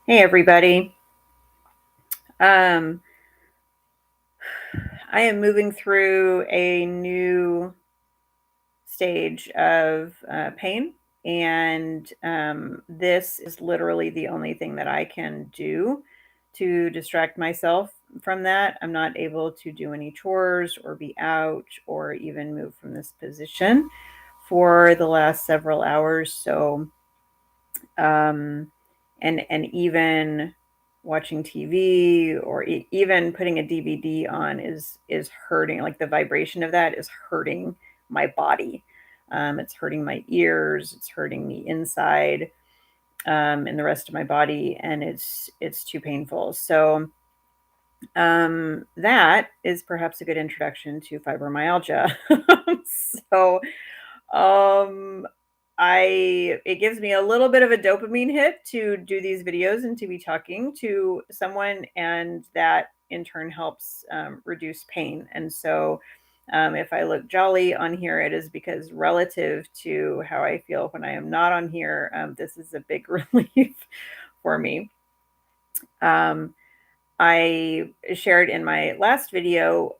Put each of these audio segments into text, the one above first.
Hey everybody. Um, I am moving through a new stage of pain, and this is literally the only thing that I can do to distract myself from that. I'm not able to do any chores or be out or even move from this position for the last several hours. Um, and even watching TV or even putting a DVD on is hurting. Like the vibration of that is hurting my body. It's hurting my ears. It's hurting the inside and the rest of my body, and it's too painful. That is perhaps a good introduction to fibromyalgia. so um, I it gives me a little bit of a dopamine hit to do these videos and to be talking to someone, and that in turn helps reduce pain. And if I look jolly on here, it is because relative to how I feel when I am not on here, this is a big relief for me. Um, I shared in my last video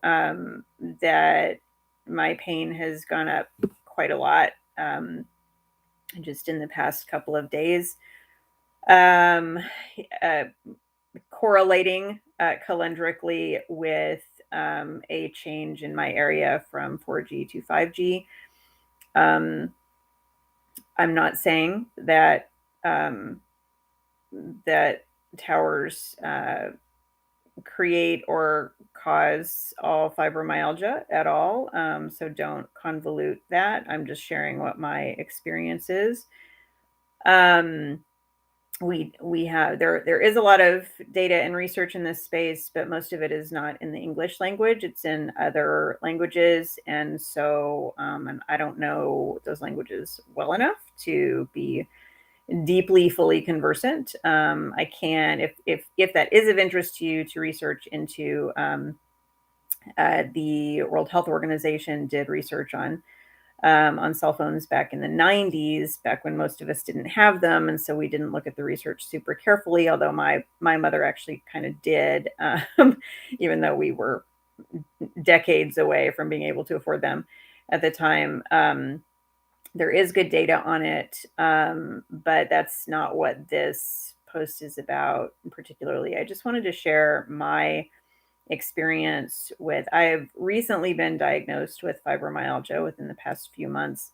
that my pain has gone up quite a lot just in the past couple of days, um, uh, correlating calendrically with a change in my area from 4G to 5G. Um, I'm not saying that um, that towers create or cause all fibromyalgia at all. So don't convolute that. I'm just sharing what my experience is. Um, we have there is a lot of data and research in this space, but most of it is not in the English language. It's in other languages, and I don't know those languages well enough to be deeply fully conversant. I can, if that is of interest to you, to research into the World Health Organization did research on cell phones back in the 90s, back when most of us didn't have them, and so we didn't look at the research super carefully. Although my mother actually kind of did, even though we were decades away from being able to afford them at the time. There is good data on it, but that's not what this post is about. Particularly, I just wanted to share my experience with. I've recently been diagnosed with fibromyalgia within the past few months.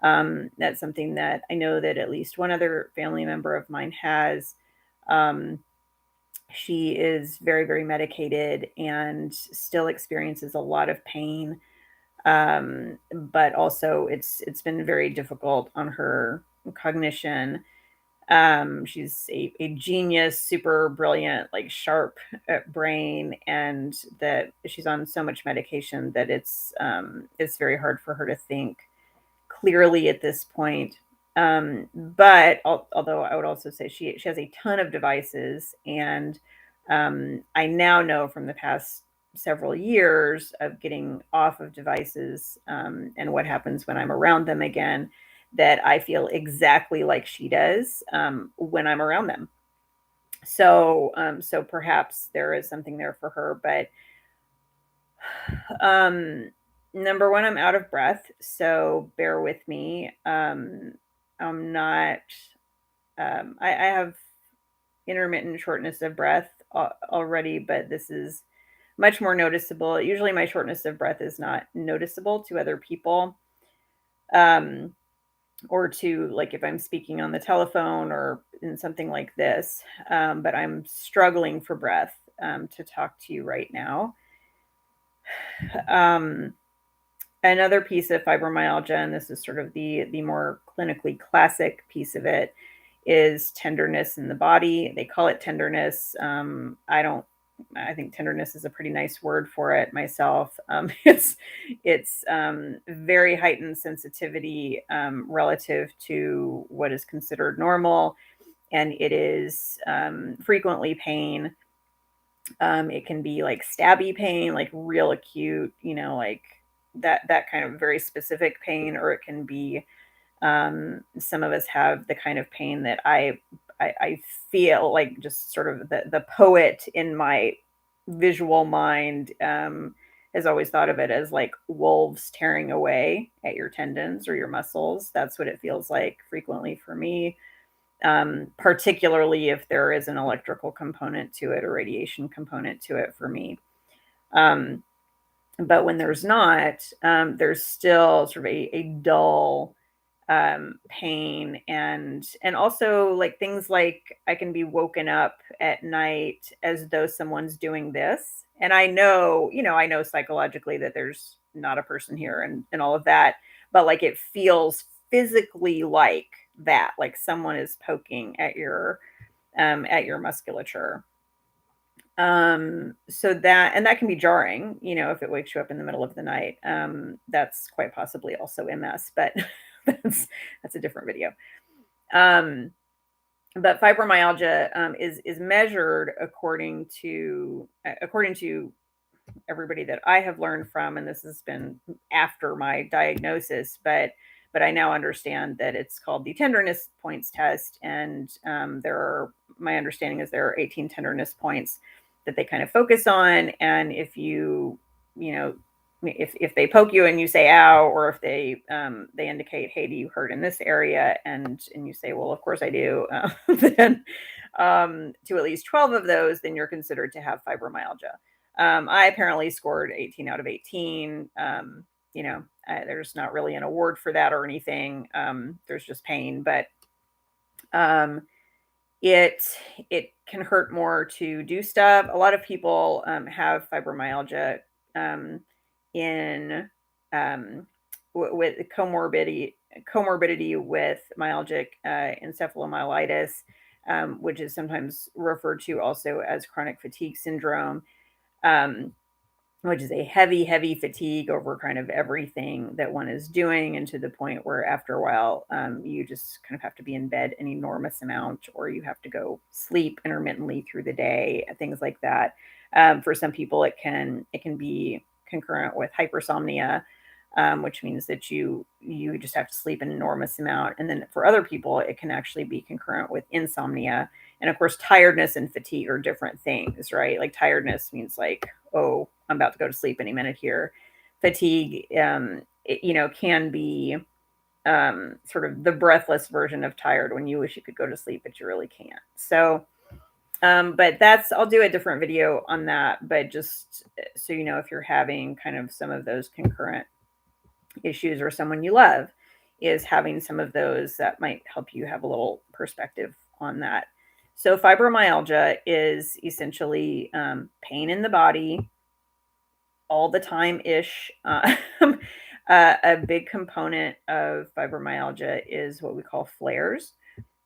That's something that I know that at least one other family member of mine has. Um, she is very, very medicated and still experiences a lot of pain. But also it's been very difficult on her cognition. She's a genius, super brilliant, like sharp brain, and that she's on so much medication that it's very hard for her to think clearly at this point. Although I would also say she has a ton of devices, and I now know from the past several years of getting off of devices and what happens when I'm around them again, that I feel exactly like she does when I'm around them. So perhaps there is something there for her, but um, number one, I'm out of breath, so bear with me. I'm not. I have intermittent shortness of breath already, but this is much more noticeable. Usually, my shortness of breath is not noticeable to other people, um, or to like if I'm speaking on the telephone or in something like this. But I'm struggling for breath to talk to you right now. Um, Another piece of fibromyalgia, and this is sort of the more clinically classic piece of it, is tenderness in the body. They call it tenderness. I don't. I think tenderness is a pretty nice word for it myself. It's very heightened sensitivity relative to what is considered normal, and it is frequently pain. It can be like stabby pain, like real acute, like that kind of very specific pain, or it can be some of us have the kind of pain that I feel like just sort of the poet in my visual mind has always thought of it as like wolves tearing away at your tendons or your muscles. That's what it feels like frequently for me, particularly if there is an electrical component to it or radiation component to it for me. Um, but when there's not, there's still sort of a dull pain, and also like things like I can be woken up at night as though someone's doing this. And I know, I know psychologically that there's not a person here and all of that, but like it feels physically like that, like someone is poking at your musculature. So that, and that can be jarring, if it wakes you up in the middle of the night. That's quite possibly also MS, but that's a different video. But fibromyalgia is measured according to everybody that I have learned from, and this has been after my diagnosis, but I now understand that it's called the tenderness points test, and my understanding is there are 18 tenderness points that they kind of focus on, and if if they poke you and you say ow, or if they indicate, hey, do you hurt in this area, and you say, well, of course I do, then to at least 12 of those, then you're considered to have fibromyalgia. I apparently scored 18 out of 18. There's not really an award for that or anything. There's just pain, but it can hurt more to do stuff. A lot of people have fibromyalgia in with comorbidity with myalgic encephalomyelitis, which is sometimes referred to also as chronic fatigue syndrome, which is a heavy fatigue over kind of everything that one is doing, and to the point where after a while, you just kind of have to be in bed an enormous amount, or you have to go sleep intermittently through the day, things like that. For some people, it can be concurrent with hypersomnia, which means that you just have to sleep an enormous amount. And then for other people, it can actually be concurrent with insomnia. And of course, tiredness and fatigue are different things, right? Like tiredness means like, oh, I'm about to go to sleep any minute here. Fatigue, can be sort of the breathless version of tired, when you wish you could go to sleep, but you really can't. So, but I'll do a different video on that. But just so you know, if you're having kind of some of those concurrent issues, or someone you love is having some of those, that might help you have a little perspective on that. So fibromyalgia is essentially pain in the body all the time-ish. A big component of fibromyalgia is what we call flares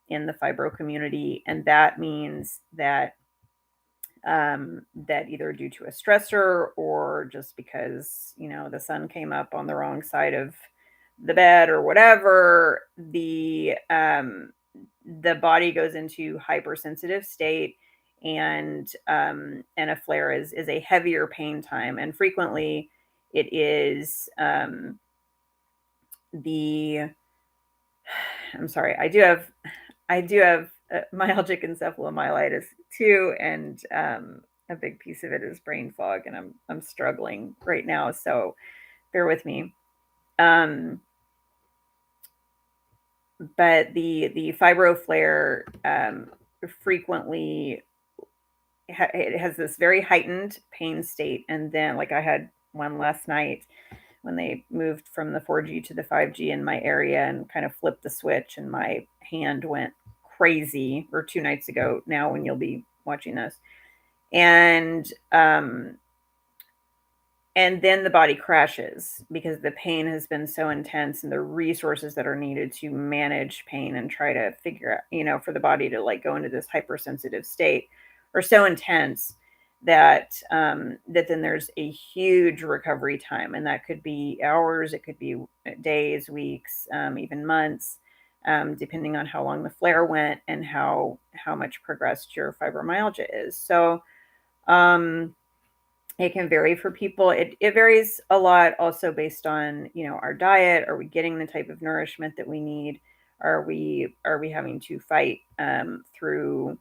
in the fibro community, and that means that that either due to a stressor, or just because the sun came up on the wrong side of the bed or whatever, the body goes into hypersensitive state, and a flare is a heavier pain time, and frequently it is I'm sorry, I do have myalgic encephalomyelitis too, and a big piece of it is brain fog, and I'm struggling right now, so bear with me. But the fibro flare frequently it has this very heightened pain state, and then like I had one last night when they moved from the 4G to the 5G in my area and kind of flipped the switch, and my hand went crazy, or 2 nights ago now when you'll be watching this. And then the body crashes because the pain has been so intense, and the resources that are needed to manage pain and try to figure out, for the body to like go into this hypersensitive state are so intense that that then there's a huge recovery time, and that could be hours, it could be days, weeks, even months, depending on how long the flare went and how much progressed your fibromyalgia is. So it can vary for people. It varies a lot also based on, our diet. Are we getting the type of nourishment that we need? Are we having to fight through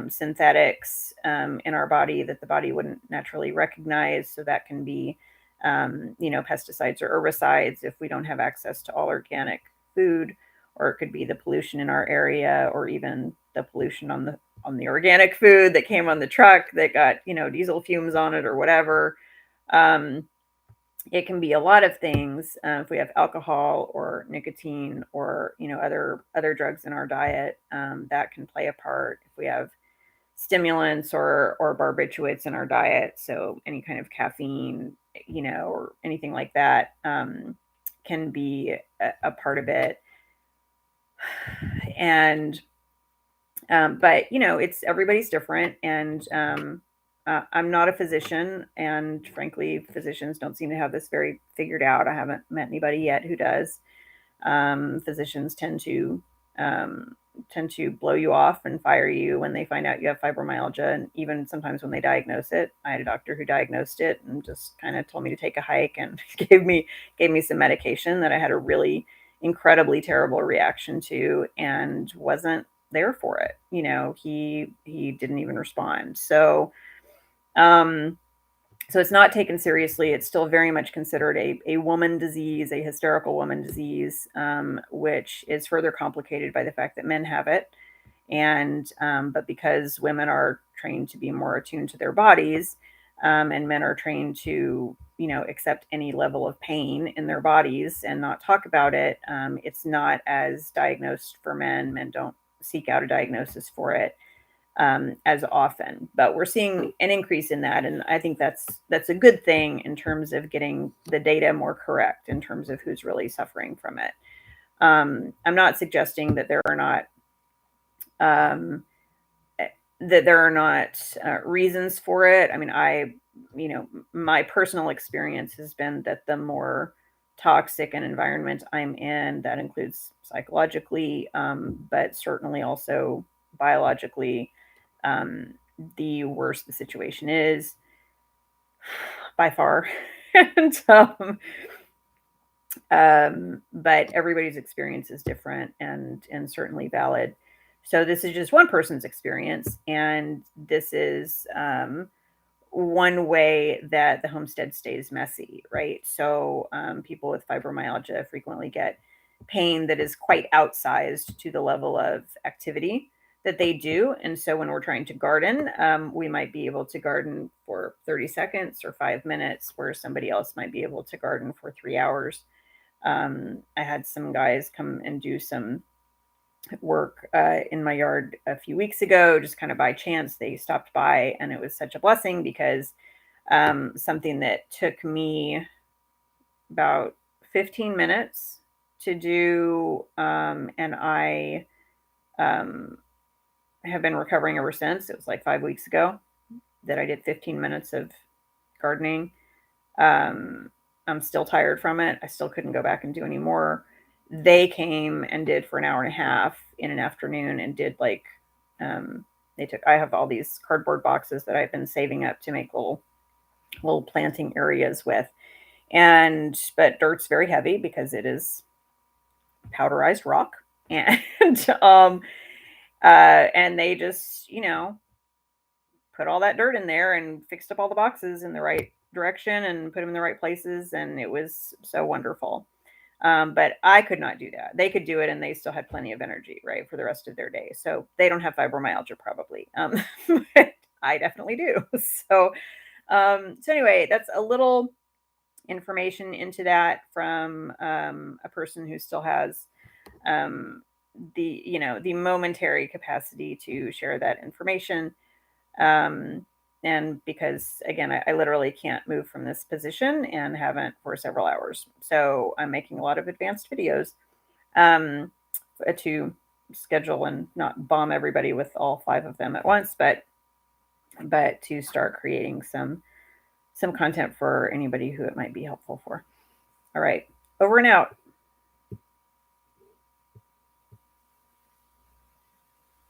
synthetics in our body that the body wouldn't naturally recognize? So that can be, pesticides or herbicides if we don't have access to all organic food, or it could be the pollution in our area, or even the pollution on the organic food that came on the truck that got diesel fumes on it or whatever. It can be a lot of things. If we have alcohol or nicotine or other drugs in our diet, that can play a part. If we have stimulants or barbiturates in our diet, so any kind of caffeine, or anything like that, can be a part of it. And but it's everybody's different, and I'm not a physician, and frankly, physicians don't seem to have this very figured out. I haven't met anybody yet who does. Physicians tend to blow you off and fire you when they find out you have fibromyalgia, and even sometimes when they diagnose it. I had a doctor who diagnosed it and just kind of told me to take a hike and gave me some medication that I had a really incredibly terrible reaction to, and wasn't there for it. He didn't even respond. So it's not taken seriously. It's still very much considered a woman disease, a hysterical woman disease, which is further complicated by the fact that men have it. And but because women are trained to be more attuned to their bodies, and men are trained to accept any level of pain in their bodies and not talk about it, it's not as diagnosed for men. Men don't seek out a diagnosis for it as often, but we're seeing an increase in that, and I think that's a good thing in terms of getting the data more correct in terms of who's really suffering from it. I'm not suggesting that there are not reasons for it. I mean, my personal experience has been that the more toxic an environment I'm in, that includes psychologically, but certainly also biologically, the worse the situation is, by far. But everybody's experience is different, and certainly valid. So this is just one person's experience, and this is one way that the homestead stays messy, right? So people with fibromyalgia frequently get pain that is quite outsized to the level of activity that they do. And so when we're trying to garden, we might be able to garden for 30 seconds or 5 minutes, where somebody else might be able to garden for 3 hours. I had some guys come and do some work in my yard a few weeks ago, just kind of by chance. They stopped by, and it was such a blessing, because something that took me about 15 minutes to do, and I have been recovering ever since. It was like 5 weeks ago that I did 15 minutes of gardening. I'm still tired from it. I still couldn't go back and do any more. They came and did for an hour and a half in an afternoon, and did like, I have all these cardboard boxes that I've been saving up to make little planting areas with. But dirt's very heavy because it is powderized rock. And they just, put all that dirt in there and fixed up all the boxes in the right direction and put them in the right places. And it was so wonderful. But I could not do that. They could do it, and they still had plenty of energy, right, for the rest of their day. So they don't have fibromyalgia, probably. But I definitely do. So anyway, that's a little information into that from a person who still has the momentary capacity to share that information. And because, again, I literally can't move from this position, and haven't for several hours. So I'm making a lot of advanced videos to schedule and not bomb everybody with all 5 of them at once, but to start creating some content for anybody who it might be helpful for. All right, over and out.